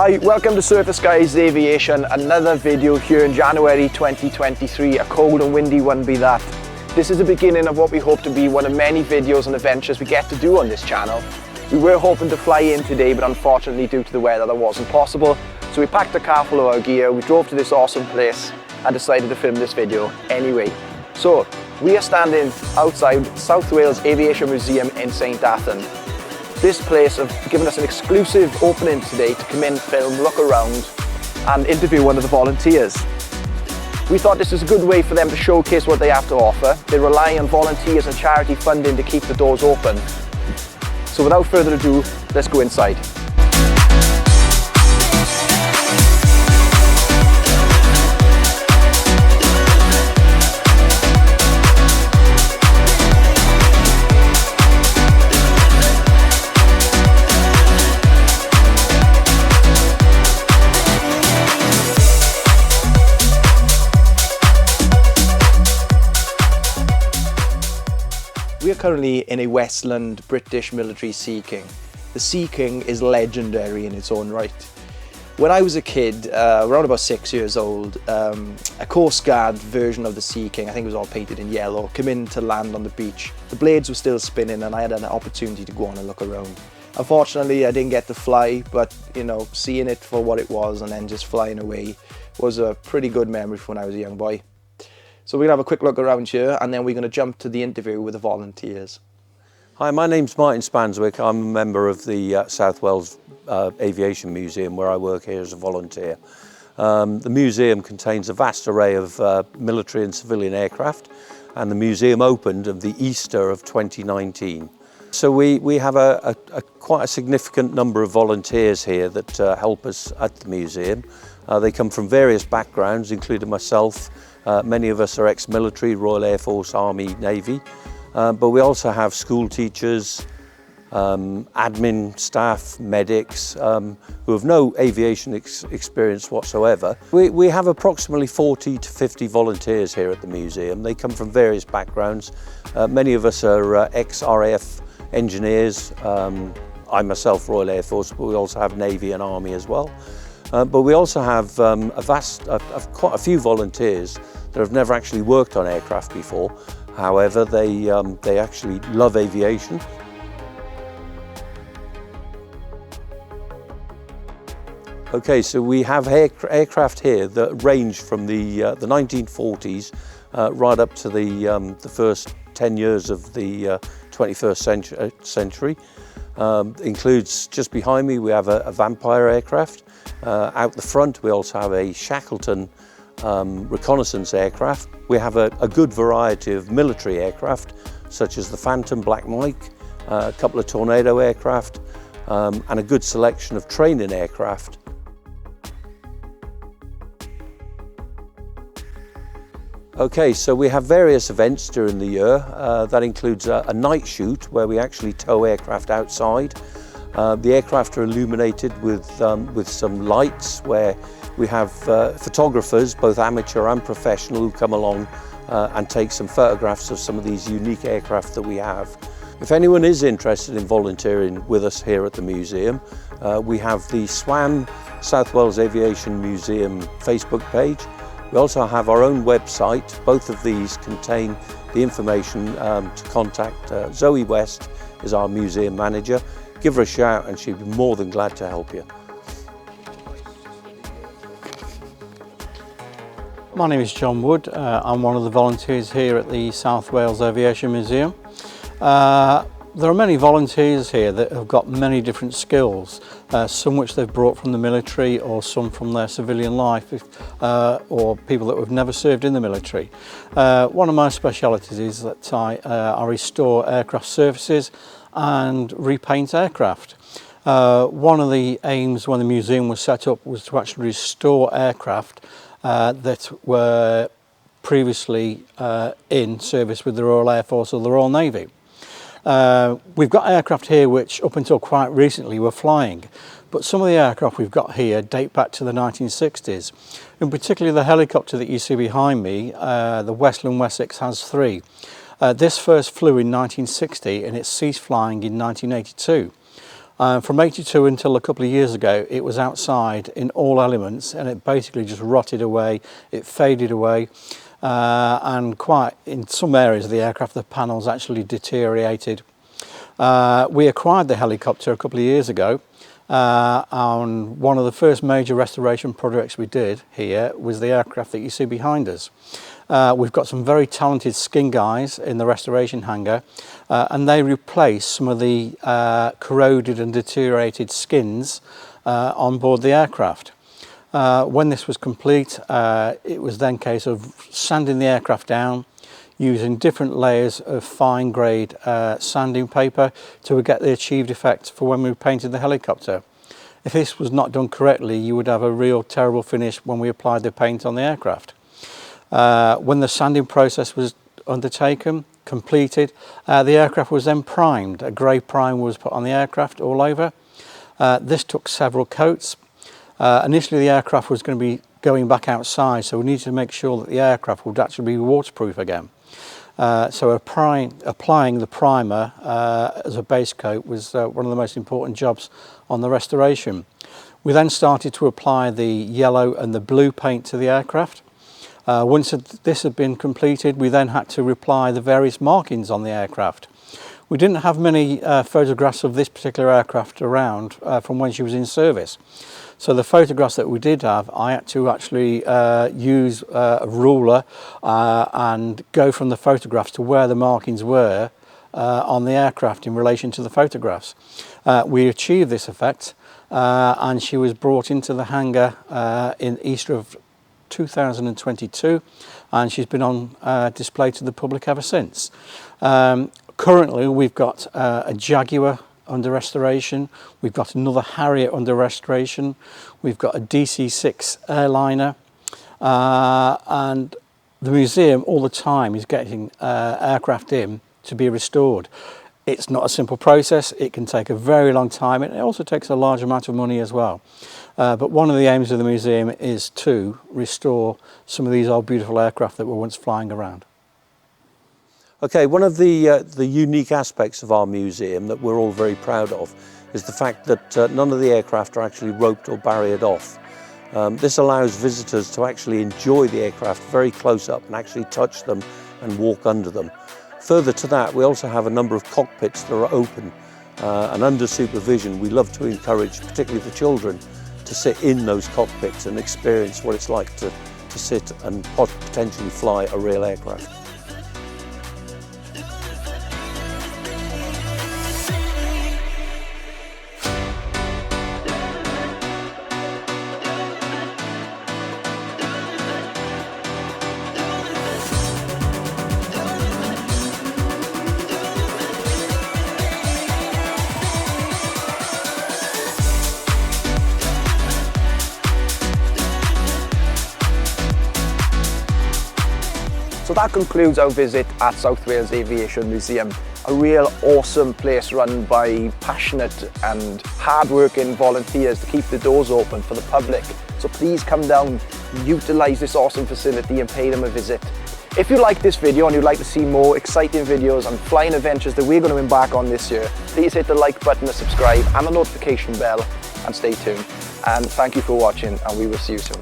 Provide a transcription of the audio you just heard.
Hi, welcome to South Wales Aviation, another video here in January 2023, a cold and windy one be that. This is the beginning of what we hope to be one of many videos and adventures we get to do on this channel. We were hoping to fly in today, but unfortunately due to the weather that wasn't possible. So we packed a car full of our gear, we drove to this awesome place and decided to film this video anyway. So, we are standing outside South Wales Aviation Museum in St Athan. This place have given us an exclusive opening today to come in, film, look around and interview one of the volunteers. We thought this is a good way for them to showcase what they have to offer. They rely on volunteers and charity funding to keep the doors open. So without further ado, let's go inside. We are currently in a Westland British military Sea King. The Sea King is legendary in its own right. When I was a kid, around about 6 years old, a Coast Guard version of the Sea King, I think it was all painted in yellow, came in to land on the beach. The blades were still spinning and I had an opportunity to go on and look around. Unfortunately, I didn't get to fly, but you know, seeing it for what it was and then just flying away was a pretty good memory from when I was a young boy. So we're going to have a quick look around here and then we're going to jump to the interview with the volunteers. Hi, my name's Martin Spanswick. I'm a member of the South Wales Aviation Museum where I work here as a volunteer. The museum contains a vast array of military and civilian aircraft and the museum opened of the Easter of 2019. So we have quite a significant number of volunteers here that help us at the museum. They come from various backgrounds, including myself. Many of us are ex-military, Royal Air Force, Army, Navy, but we also have school teachers, admin staff, medics who have no aviation experience whatsoever. We have approximately 40 to 50 volunteers here at the museum. They come from various backgrounds. Many of us are ex-RAF engineers. I myself, Royal Air Force, but we also have Navy and Army as well. But we also have quite a few volunteers that have never actually worked on aircraft before. However, they actually love aviation. Okay, so we have aircraft here that range from the 1940s right up to the first 10 years of the 21st century. Includes, just behind me, we have a Vampire aircraft. Out the front, we also have a Shackleton reconnaissance aircraft. We have a good variety of military aircraft, such as the Phantom Black Mike, a couple of Tornado aircraft, and a good selection of training aircraft. Okay, so we have various events during the year. That includes a night shoot where we actually tow aircraft outside. The aircraft are illuminated with some lights where we have photographers, both amateur and professional, who come along and take some photographs of some of these unique aircraft that we have. If anyone is interested in volunteering with us here at the museum, we have the SWAM South Wales Aviation Museum Facebook page. We also have our own website. Both of these contain the information to contact Zoe West, is our museum manager. Give her a shout and she'd be more than glad to help you. My name is John Wood. I'm one of the volunteers here at the South Wales Aviation Museum. There are many volunteers here that have got many different skills, some which they've brought from the military or some from their civilian life, or people that have never served in the military. One of my specialities is that I restore aircraft surfaces and repaint aircraft. One of the aims when the museum was set up was to actually restore aircraft that were previously in service with the Royal Air Force or the Royal Navy. We've got aircraft here which up until quite recently were flying, but some of the aircraft we've got here date back to the 1960s. In particular the helicopter that you see behind me, the Westland Wessex has 3. This first flew in 1960 and it ceased flying in 1982. From 82 until a couple of years ago, it was outside in all elements, and it basically just rotted away, it faded away, and quite in some areas of the aircraft the panels actually deteriorated. We acquired the helicopter a couple of years ago, and one of the first major restoration projects we did here was the aircraft that you see behind us. We've got some very talented skin guys in the restoration hangar, and they replace some of the corroded and deteriorated skins on board the aircraft. When this was complete, it was then a case of sanding the aircraft down using different layers of fine grade sanding paper to get the achieved effect for when we painted the helicopter. If this was not done correctly, you would have a real terrible finish when we applied the paint on the aircraft. When the sanding process was undertaken, completed, the aircraft was then primed. A grey primer was put on the aircraft all over. This took several coats. Initially the aircraft was going to be going back outside, so we needed to make sure that the aircraft would actually be waterproof again. So applying the primer as a base coat was one of the most important jobs on the restoration. We then started to apply the yellow and the blue paint to the aircraft. Once this had been completed, we then had to apply the various markings on the aircraft. We didn't have many photographs of this particular aircraft around from when she was in service. So the photographs that we did have, I had to actually use a ruler and go from the photographs to where the markings were on the aircraft in relation to the photographs. We achieved this effect, and she was brought into the hangar in Easter of 2022, and she's been on display to the public ever since. Currently we've got a Jaguar under restoration, we've got another Harrier under restoration, we've got a DC-6 airliner, and the museum all the time is getting aircraft in to be restored. It's not a simple process, it can take a very long time, and it also takes a large amount of money as well. But one of the aims of the museum is to restore some of these old beautiful aircraft that were once flying around. Okay, one of the unique aspects of our museum that we're all very proud of is the fact that none of the aircraft are actually roped or barriered off. This allows visitors to actually enjoy the aircraft very close up and actually touch them and walk under them. Further to that, we also have a number of cockpits that are open, and under supervision we love to encourage particularly the children to sit in those cockpits and experience what it's like to sit and potentially fly a real aircraft. So that concludes our visit at South Wales Aviation Museum. A real awesome place run by passionate and hard-working volunteers to keep the doors open for the public. So please come down, utilise this awesome facility and pay them a visit. If you like this video and you'd like to see more exciting videos and flying adventures that we're going to embark on this year, please hit the like button, the subscribe and the notification bell, and stay tuned. And thank you for watching, and we will see you soon.